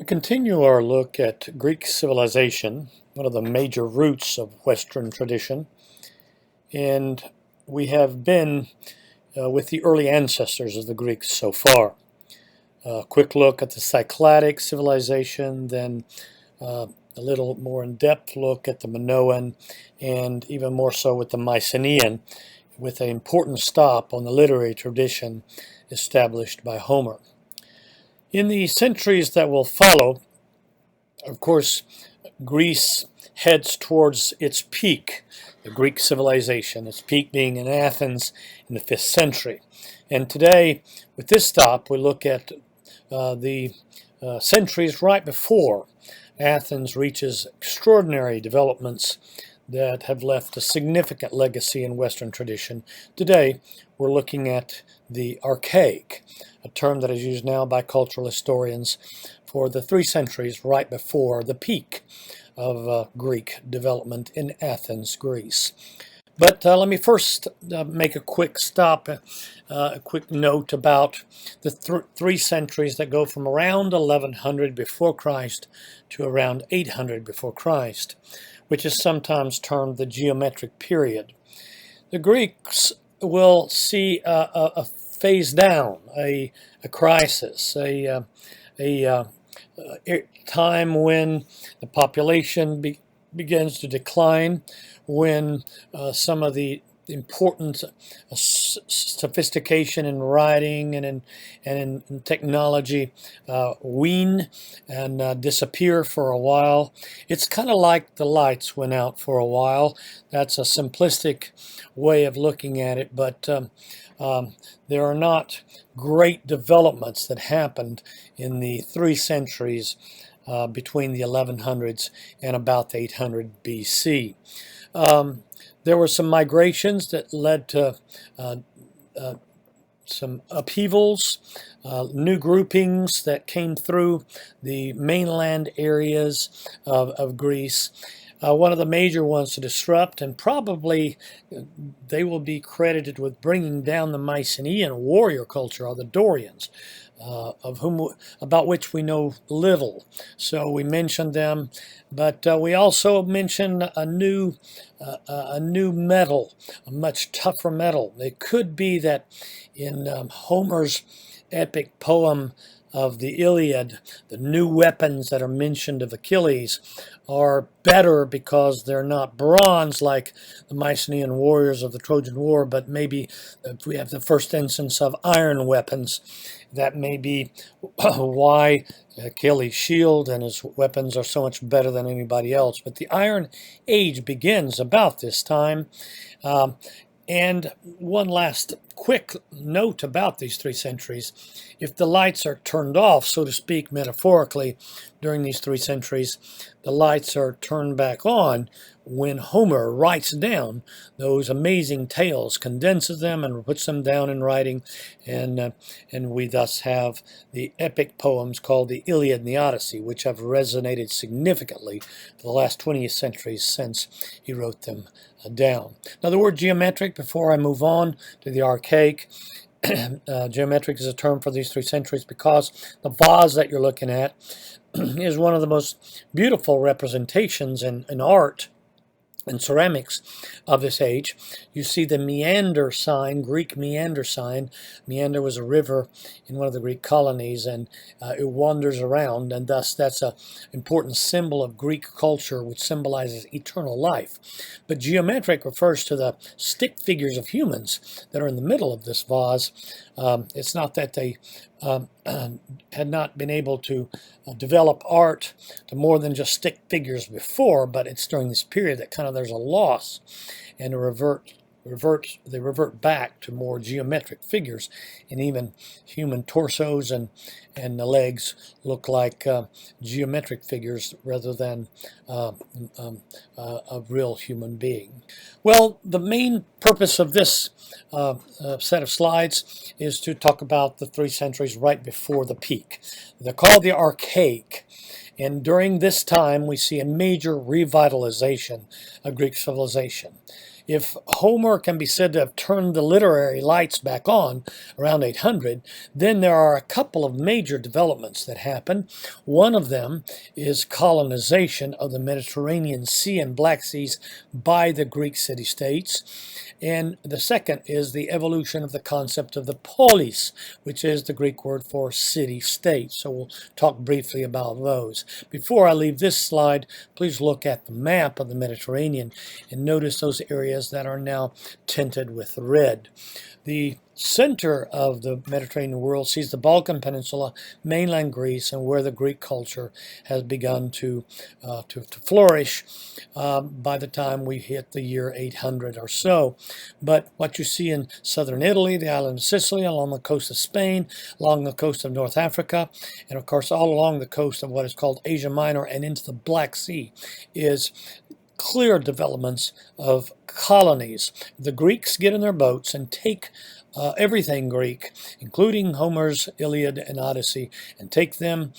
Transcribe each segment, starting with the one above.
We continue our look at Greek civilization, one of the major roots of Western tradition, and we have been with the early ancestors of the Greeks so far. A quick look at the Cycladic civilization, then a little more in-depth look at the Minoan, and even more so with the Mycenaean, with an important stop on the literary tradition established by Homer. In the centuries that will follow, of course, Greece heads towards its peak, the Greek civilization, its peak being in Athens in the 5th century. And today, with this stop, we look at the centuries right before Athens reaches extraordinary developments that have left a significant legacy in Western tradition. Today, we're looking at the Archaic, a term that is used now by cultural historians for the 3 centuries right before the peak of Greek development in Athens, Greece. But let me first make a quick stop, a quick note about the 3 centuries that go from around 1100 before Christ to around 800 before Christ, which is sometimes termed the geometric period. The Greeks will see a phase down, a crisis, a time when the population begins to decline, when some of the important sophistication in writing and in technology wane and disappear for a while. It's kind of like the lights went out for a while. That's a simplistic way of looking at it, but there are not great developments that happened in the 3 centuries between the 1100s and about the 800 BC. There were some migrations that led to some upheavals, new groupings that came through the mainland areas of Greece. One of the major ones to disrupt, and probably they will be credited with bringing down the Mycenaean warrior culture, or the Dorians, about which we know little. So we mentioned them, but we also mentioned a new metal, a much tougher metal. It could be that in Homer's epic poem of the Iliad, the new weapons that are mentioned of Achilles are better because they're not bronze like the Mycenaean warriors of the Trojan War, but maybe if we have the first instance of iron weapons, that may be why Achilles' shield and his weapons are so much better than anybody else. But the Iron Age begins about this time. And one last quick note about these 3 centuries. If the lights are turned off, so to speak, metaphorically, during these 3 centuries, the lights are turned back on when Homer writes down those amazing tales, condenses them and puts them down in writing, and we thus have the epic poems called the Iliad and the Odyssey, which have resonated significantly for the last 20th centuries since he wrote them down. Now, the word geometric, before I move on to the Archaic, geometric is a term for these 3 centuries because the vase that you're looking at is one of the most beautiful representations in art and ceramics of this age. You see the meander sign, Greek meander sign. Meander was a river in one of the Greek colonies, and it wanders around, and thus that's an important symbol of Greek culture, which symbolizes eternal life. But geometric refers to the stick figures of humans that are in the middle of this vase. It's not that they had not been able to develop art to more than just stick figures before, but it's during this period that kind of there's a loss and they revert back to more geometric figures, and even human torsos and the legs look like geometric figures rather than a real human being. Well, the main purpose of this set of slides is to talk about the 3 centuries right before the peak. They're called the Archaic. And during this time, we see a major revitalization of Greek civilization. If Homer can be said to have turned the literary lights back on around 800, then there are a couple of major developments that happen. One of them is colonization of the Mediterranean Sea and Black Seas by the Greek city-states. And the second is the evolution of the concept of the polis, which is the Greek word for city-state. So we'll talk briefly about those. Before I leave this slide, please look at the map of the Mediterranean and notice those areas that are now tinted with red. The center of the Mediterranean world sees the Balkan Peninsula, mainland Greece, and where the Greek culture has begun to flourish by the time we hit the year 800 or so. But what you see in southern Italy, the island of Sicily, along the coast of Spain, along the coast of North Africa, and of course all along the coast of what is called Asia Minor and into the Black Sea is clear developments of colonies. The Greeks get in their boats and take everything Greek, including Homer's Iliad and Odyssey, and take them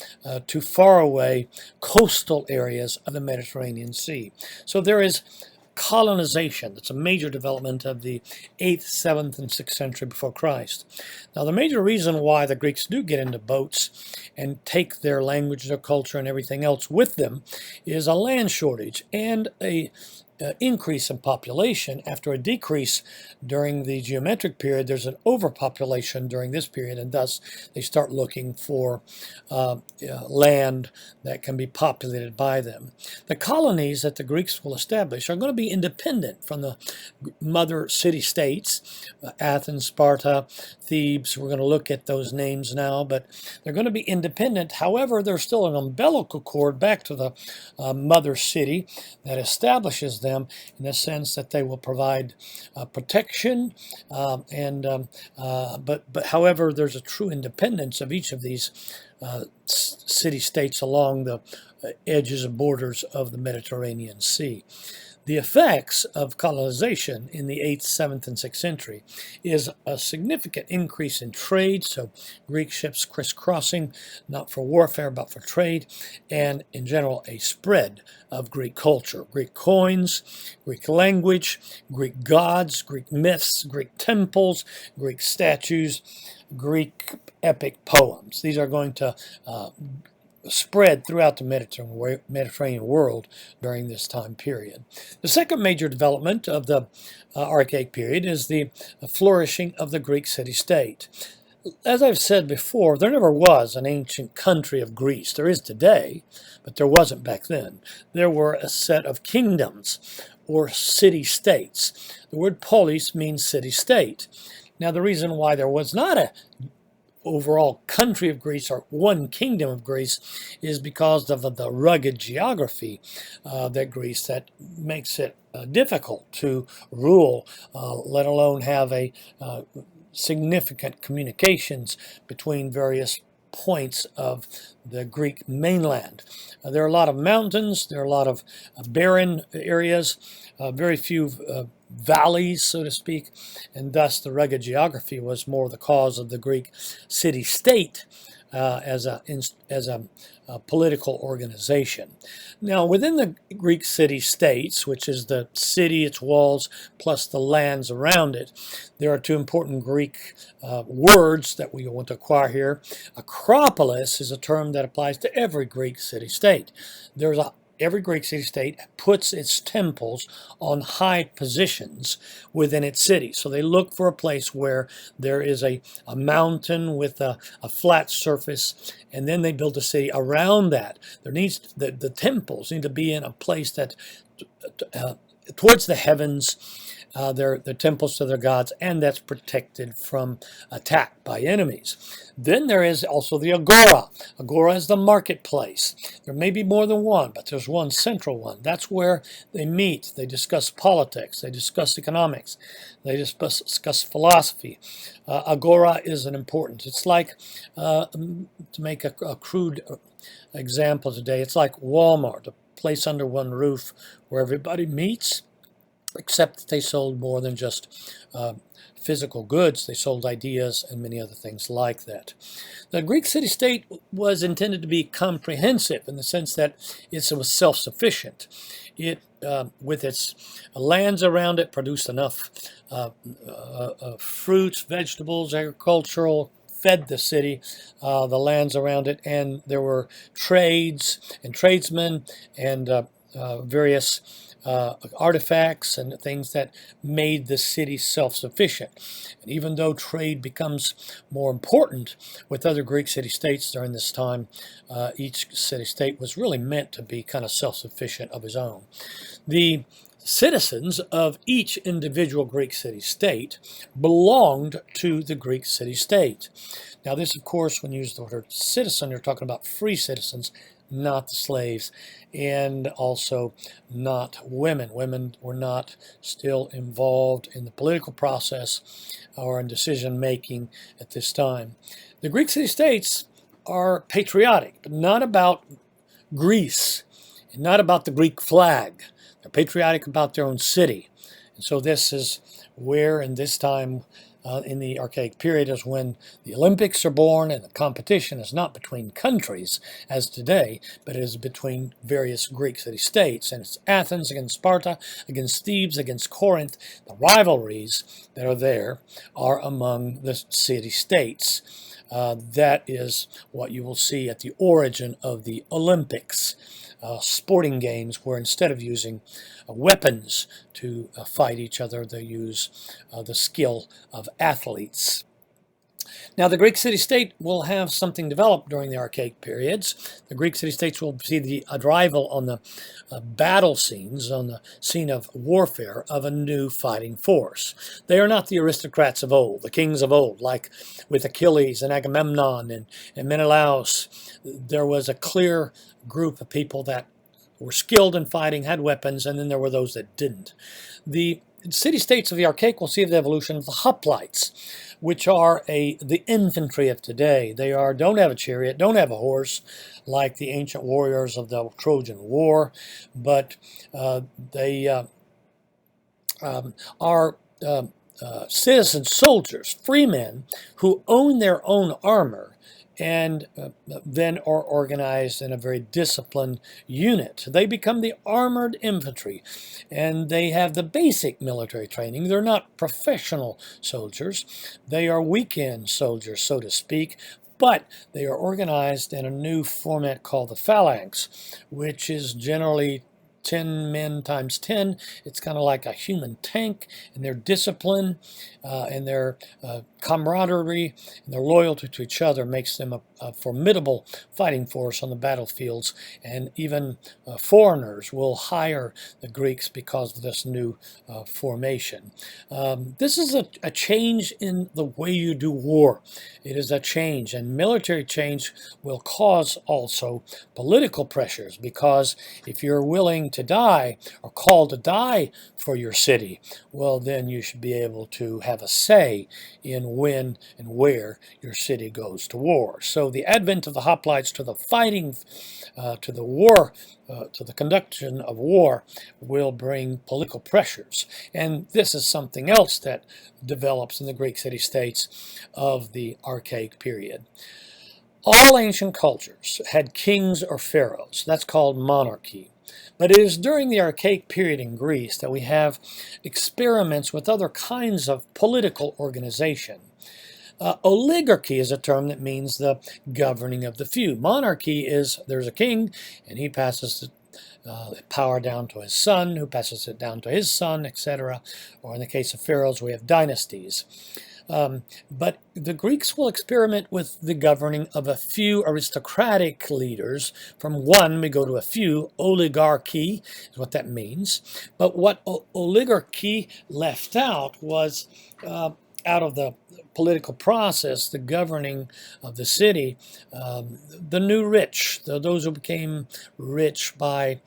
to faraway coastal areas of the Mediterranean Sea. So there is colonization. That's a major development of the 8th, 7th, and 6th century before Christ. Now, the major reason why the Greeks do get into boats and take their language, their culture, and everything else with them is a land shortage and a increase in population. After a decrease during the geometric period, there's an overpopulation during this period, and thus they start looking for land that can be populated by them. The colonies that the Greeks will establish are going to be independent from the mother city-states, Athens, Sparta, Thebes. We're going to look at those names now, but they're going to be independent. However, there's still an umbilical cord back to the mother city that establishes them in the sense that they will provide protection, but however, there's a true independence of each of these city-states along the edges and borders of the Mediterranean Sea. The effects of colonization in the 8th, 7th, and 6th century is a significant increase in trade, so Greek ships crisscrossing, not for warfare, but for trade, and in general, a spread of Greek culture, Greek coins, Greek language, Greek gods, Greek myths, Greek temples, Greek statues, Greek epic poems. These are going to spread throughout the Mediterranean world during this time period. The second major development of the Archaic period is the flourishing of the Greek city-state. As I've said before, there never was an ancient country of Greece. There is today, but there wasn't back then. There were a set of kingdoms or city-states. The word polis means city-state. Now, the reason why there was not a overall country of Greece or one kingdom of Greece is because of the rugged geography that makes it difficult to rule, let alone have a significant communications between various points of the Greek mainland. There are a lot of mountains, there are a lot of barren areas, very few valleys, so to speak, and thus the rugged geography was more the cause of the Greek city-state as a political organization. Now, within the Greek city-states, which is the city, its walls, plus the lands around it, there are two important Greek words that we want to acquire here. Acropolis is a term that applies to every Greek city-state. Every Greek city-state puts its temples on high positions within its city. So they look for a place where there is a mountain with a flat surface, and then they build a city around that. The temples need to be in a place that towards the heavens, their temples to their gods, and that's protected from attack by enemies. Then there is also the agora. Agora is the marketplace. There may be more than one, but there's one central one. That's where they meet. They discuss politics. They discuss economics. They discuss philosophy. Agora is an important. It's like, to make a crude example today, it's like Walmart, a place under one roof where everybody meets except that they sold more than just physical goods. They sold ideas and many other things like that. The Greek city-state was intended to be comprehensive in the sense that it was self-sufficient. It, with its lands around it, produced enough fruits, vegetables, agricultural, fed the city, the lands around it, and there were trades and tradesmen and various artifacts and things that made the city self-sufficient. And even though trade becomes more important with other Greek city-states during this time, each city-state was really meant to be kind of self-sufficient of its own. The citizens of each individual Greek city-state belonged to the Greek city-state. Now this, of course, when you use the word citizen, you're talking about free citizens, not the slaves, and also not women. Women were not still involved in the political process or in decision-making at this time. The Greek city-states are patriotic, but not about Greece, and not about the Greek flag. They're patriotic about their own city. And so this is where, in this time, in the Archaic period, is when the Olympics are born, and the competition is not between countries as today, but it is between various Greek city-states. And it's Athens against Sparta, against Thebes, against Corinth. The rivalries that are there are among the city-states. That is what you will see at the origin of the Olympics. Sporting games where instead of using weapons to fight each other, they use the skill of athletes. Now, the Greek city-state will have something develop during the Archaic periods. The Greek city-states will see the arrival on the battle scenes, on the scene of warfare, of a new fighting force. They are not the aristocrats of old, the kings of old, like with Achilles and Agamemnon and Menelaus. There was a clear group of people that were skilled in fighting, had weapons, and then there were those that didn't. The city-states of the Archaic will see the evolution of the hoplites, which are the infantry of today. They don't have a chariot, don't have a horse, like the ancient warriors of the Trojan War, but they are citizen soldiers, free men, who own their own armor and then are organized in a very disciplined unit. They become the armored infantry, and they have the basic military training. They're not professional soldiers. They are weekend soldiers, so to speak, but they are organized in a new format called the phalanx, which is generally 10 men times 10. It's kind of like a human tank, and their discipline and their camaraderie and their loyalty to each other makes them a formidable fighting force on the battlefields, and even foreigners will hire the Greeks because of this new formation. This is a change in the way you do war. It is a change, and military change will cause also political pressures, because if you're willing to die or called to die for your city, well, then you should be able to have a say in when and where your city goes to war. So the advent of the hoplites to the fighting, to the war, to the conduction of war will bring political pressures. And this is something else that develops in the Greek city-states of the Archaic period. All ancient cultures had kings or pharaohs. That's called monarchy. But it is during the Archaic period in Greece that we have experiments with other kinds of political organization. Oligarchy is a term that means the governing of the few. Monarchy is there's a king, and he passes the power down to his son, who passes it down to his son, etc. Or in the case of pharaohs, we have dynasties. But the Greeks will experiment with the governing of a few aristocratic leaders. From one, we go to a few. Oligarchy is what that means. But what oligarchy left out was, out of the political process, the governing of the city, the new rich, those who became rich by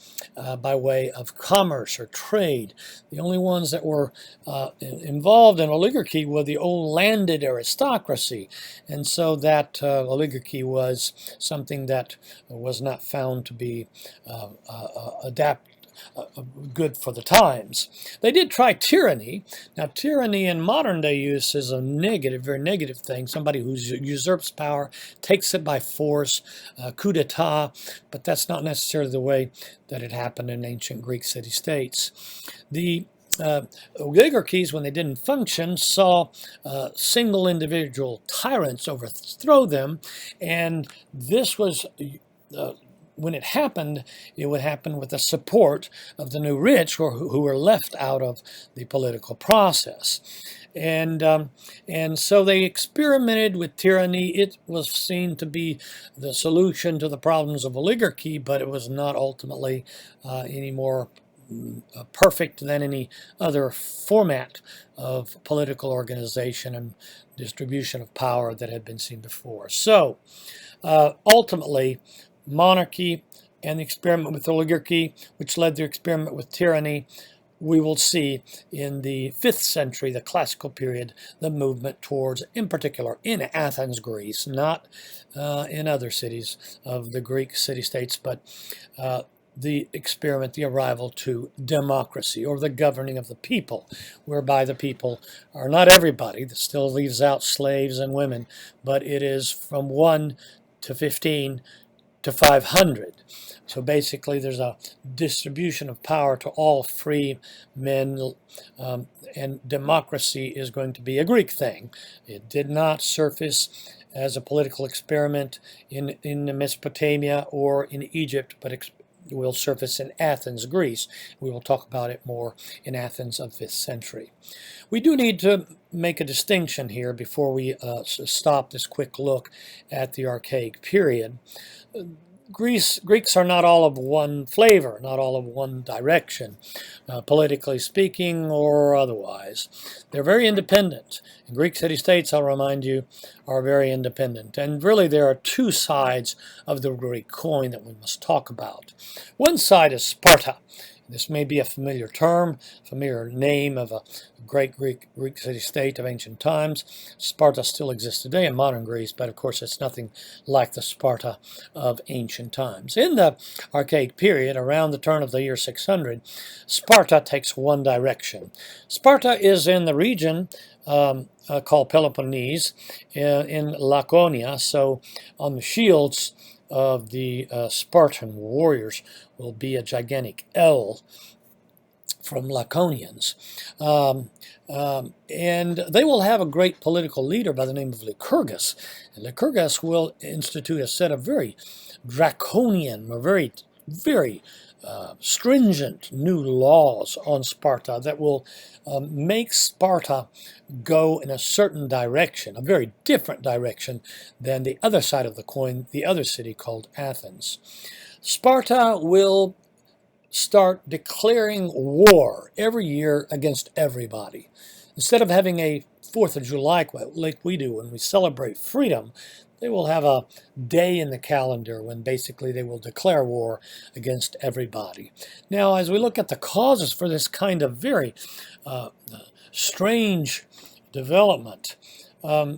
way of commerce or trade. The only ones that were involved in oligarchy were the old landed aristocracy, and so that oligarchy was something that was not found to be good for the times. They did try tyranny. Now, tyranny in modern day use is a negative, very negative thing. Somebody who usurps power, takes it by force, coup d'etat, but that's not necessarily the way that it happened in ancient Greek city-states. The oligarchies, when they didn't function, saw single individual tyrants overthrow them, and this was when it happened, it would happen with the support of the new rich, or who were left out of the political process. And so they experimented with tyranny. It was seen to be the solution to the problems of oligarchy, but it was not ultimately any more perfect than any other format of political organization and distribution of power that had been seen before. So ultimately, monarchy and the experiment with oligarchy, which led to the experiment with tyranny, we will see in the 5th century, the classical period, the movement towards, in particular, in Athens, Greece, not in other cities of the Greek city-states, but the experiment, the arrival to democracy, or the governing of the people, whereby the people are not everybody. That still leaves out slaves and women, but it is from 1 to 15 to 500. So basically there's a distribution of power to all free men, and democracy is going to be a Greek thing. It did not surface as a political experiment in Mesopotamia or in Egypt, but will surface in Athens, Greece. We will talk about it more in Athens of 5th century. We do need to make a distinction here before we stop this quick look at the Archaic period. Greeks are not all of one flavor, not all of one direction, politically speaking or otherwise. They're very independent. And Greek city-states, I'll remind you, are very independent. And really there are two sides of the Greek coin that we must talk about. One side is Sparta. This may be a familiar term, familiar name of a great Greek city-state of ancient times. Sparta still exists today in modern Greece, but of course it's nothing like the Sparta of ancient times. In the Archaic period, around the turn of the year 600, Sparta takes one direction. Sparta is in the region called Peloponnese, in Laconia, so on the shields of the Spartan warriors will be a gigantic L from Laconians. And they will have a great political leader by the name of Lycurgus. And Lycurgus will institute a set of very draconian, or very stringent new laws on Sparta that will make Sparta go in a certain direction, a very different direction than the other side of the coin, the other city called Athens. Sparta will start declaring war every year against everybody. Instead of having a 4th of July like we do when we celebrate freedom, they will have a day in the calendar when basically they will declare war against everybody. Now, as we look at the causes for this kind of very strange development,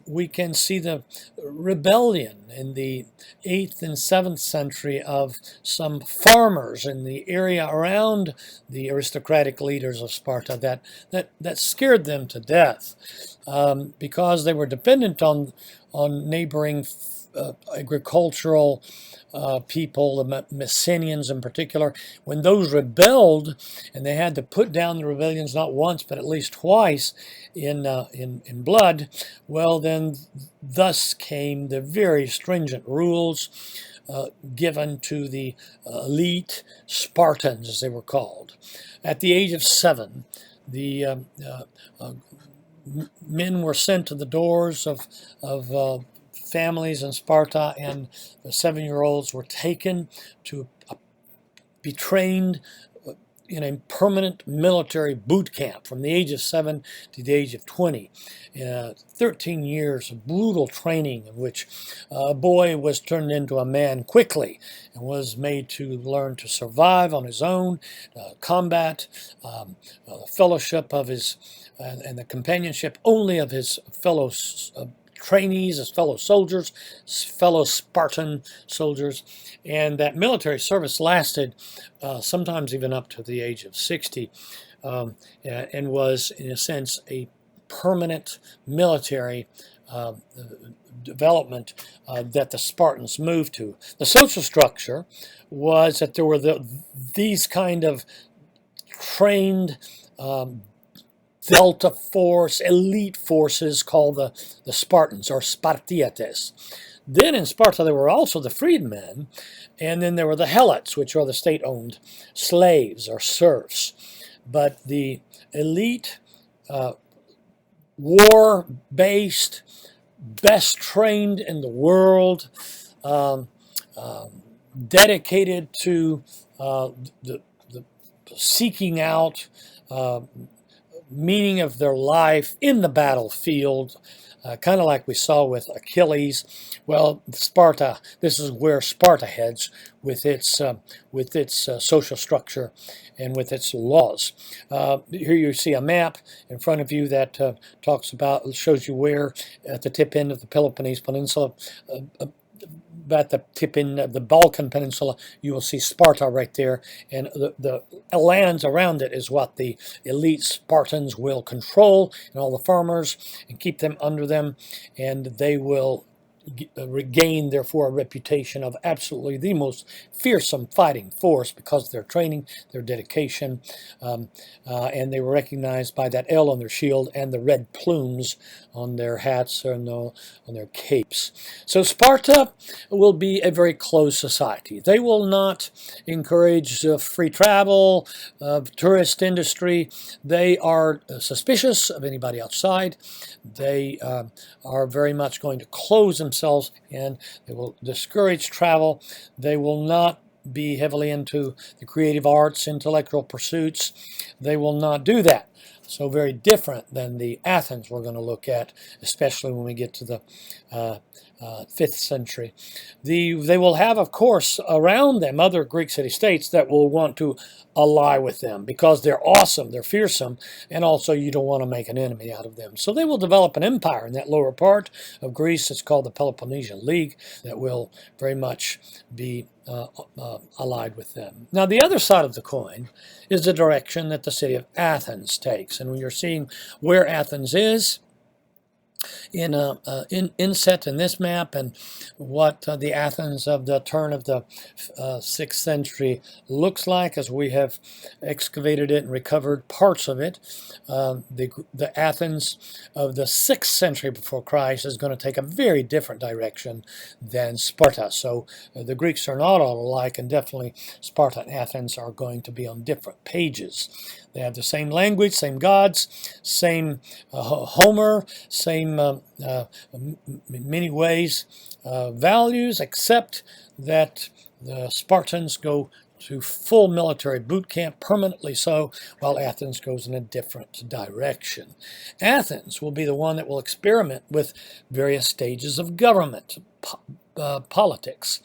we can see the rebellion in the 8th and 7th century of some farmers in the area around the aristocratic leaders of Sparta that scared them to death because they were dependent on neighboring agricultural people, the Messenians in particular. When those rebelled, and they had to put down the rebellions not once but at least twice in blood, well then thus came the very stringent rules given to the elite Spartans, as they were called. At the age of 7, the men were sent to the doors of families in Sparta, and the 7-year-olds were taken to be trained in a permanent military boot camp from the age of 7 to the age of 20. 13 years of brutal training in which a boy was turned into a man quickly and was made to learn to survive on his own, combat, fellowship of his, and the companionship only of his fellow trainees, as fellow soldiers, fellow Spartan soldiers, and that military service lasted sometimes even up to the age of 60, and was, in a sense, a permanent military uh, development that the Spartans moved to. The social structure was that there were these kind of trained Delta force, elite forces called the Spartans, or Spartiates. Then in Sparta there were also the freedmen, and then there were the Helots, which are the state-owned slaves or serfs. But the elite, war-based, best trained in the world, um, dedicated to the seeking out meaning of their life in the battlefield, kind of like we saw with Achilles. Well, Sparta, this is where Sparta heads with its social structure and with its laws. Here you see a map in front of you that shows you where at the tip end of the Peloponnese Peninsula, at the tip end of the Balkan Peninsula, you will see Sparta right there, and the lands around it is what the elite Spartans will control, and all the farmers, and keep them under them, and they will regain, therefore, a reputation of absolutely the most fearsome fighting force because of their training, their dedication, and they were recognized by that L on their shield and the red plumes on their hats and on their capes. So Sparta will be a very closed society. They will not encourage free travel, tourist industry. They are suspicious of anybody outside. They are very much going to close themselves, and they will discourage travel. They will not be heavily into the creative arts, intellectual pursuits. They will not do that. So very different than the Athens we're going to look at, especially when we get to the 5th century. They will have, of course, around them other Greek city-states that will want to ally with them because they're awesome, they're fearsome, and also you don't want to make an enemy out of them. So they will develop an empire in that lower part of Greece. It's called the Peloponnesian League, that will very much be allied with them. Now, the other side of the coin is the direction that the city of Athens takes. And when you're seeing where Athens is, inset in this map, and what the Athens of the turn of the 6th century looks like, as we have excavated it and recovered parts of it. The Athens of the 6th century before Christ is going to take a very different direction than Sparta. So the Greeks are not all alike, and definitely Sparta and Athens are going to be on different pages. They have the same language, same gods, same Homer, same, in many ways, values, except that the Spartans go to full military boot camp, permanently so, while Athens goes in a different direction. Athens will be the one that will experiment with various stages of government, politics.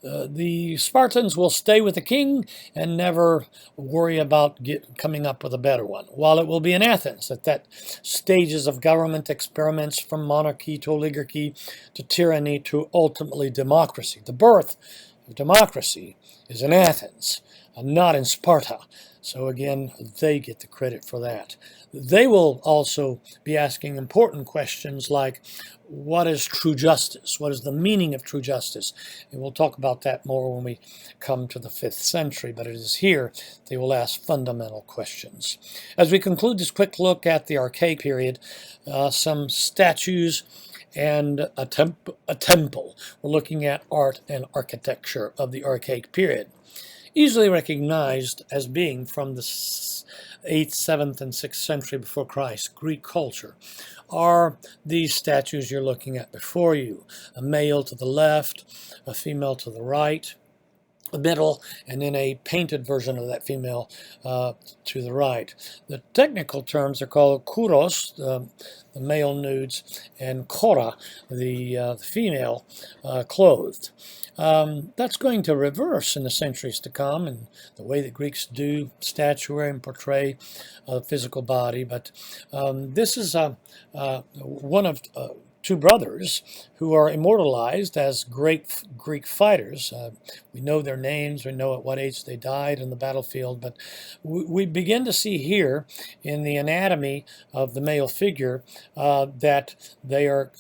The Spartans will stay with the king and never worry about coming up with a better one, while it will be in Athens that stages of government experiments from monarchy to oligarchy to tyranny to ultimately democracy. The birth of democracy is in Athens, not in Sparta. So again, they get the credit for that. They will also be asking important questions like, what is true justice? What is the meaning of true justice? And we'll talk about that more when we come to the 5th century, but it is here they will ask fundamental questions. As we conclude this quick look at the Archaic period, some statues and a temple. We're looking at art and architecture of the Archaic period, easily recognized as being from the 8th, 7th, and 6th century before Christ Greek culture, are these statues you're looking at before you. A male to the left, a female to the right, the middle, and then a painted version of that female to the right. The technical terms are called kouros, the male nudes, and kora, the female clothed. That's going to reverse in the centuries to come in the way that Greeks do statuary and portray the physical body. But this is one of two brothers who are immortalized as great Greek fighters. We know their names, we know at what age they died in the battlefield, but we begin to see here in the anatomy of the male figure that they are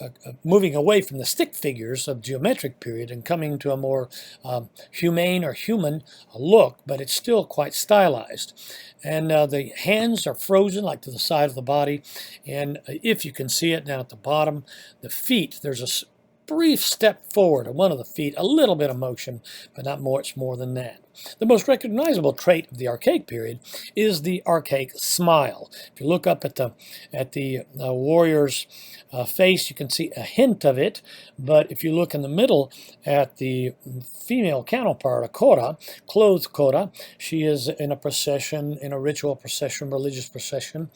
moving away from the stick figures of geometric period and coming to a more humane or human look, but it's still quite stylized. And the hands are frozen like to the side of the body, and if you can see it down at the bottom, the feet, there's a brief step forward on one of the feet, a little bit of motion, but not much more than that. The most recognizable trait of the Archaic period is the Archaic smile. If you look up at the warrior's face, you can see a hint of it, but if you look in the middle at the female counterpart, a kora, clothed kora, she is in a procession, in a ritual procession, religious procession.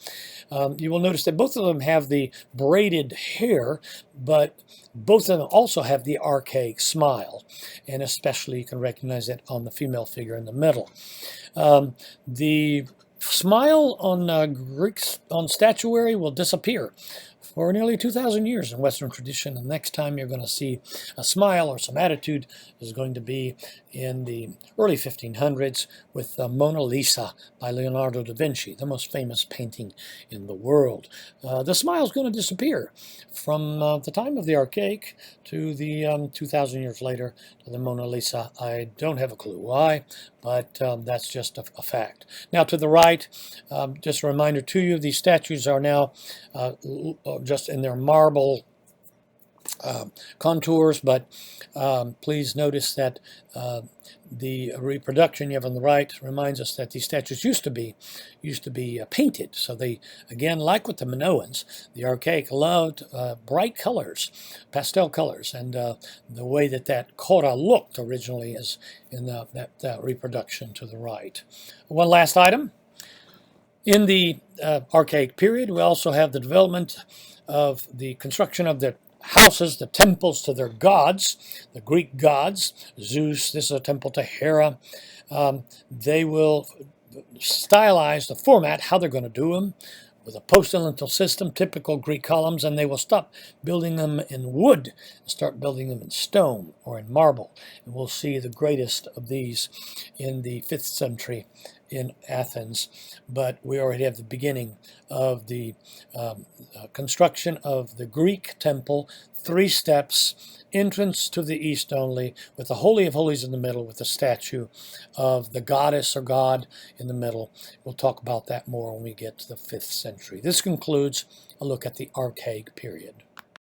You will notice that both of them have the braided hair, but both of them also have the archaic smile, and especially you can recognize that on the female figure in the middle. The smile on Greeks on statuary will disappear for nearly 2,000 years in Western tradition. And the next time you're going to see a smile or some attitude is going to be in the early 1500s with the Mona Lisa by Leonardo da Vinci, the most famous painting in the world. The smile is going to disappear from the time of the Archaic to the 2,000 years later to the Mona Lisa. I don't have a clue why, but that's just a fact. Now to the right, just a reminder to you, these statues are now just in their marble contours, but please notice that the reproduction you have on the right reminds us that these statues used to be painted. So they, again, like with the Minoans, the Archaic loved bright colors, pastel colors, and the way that kora looked originally is in that reproduction to the right. One last item. In the Archaic period, we also have the development of the construction of the houses, the temples to their gods, the Greek gods. Zeus, this is a temple to Hera. They will stylize the format, how they're going to do them, with a post-lintel system, typical Greek columns, and they will stop building them in wood and start building them in stone or in marble. And we'll see the greatest of these in the 5th century in Athens, but we already have the beginning of the construction of the Greek temple, 3 steps, entrance to the east only, with the Holy of Holies in the middle, with the statue of the goddess or god in the middle. We'll talk about that more when we get to the 5th century. This concludes a look at the Archaic period.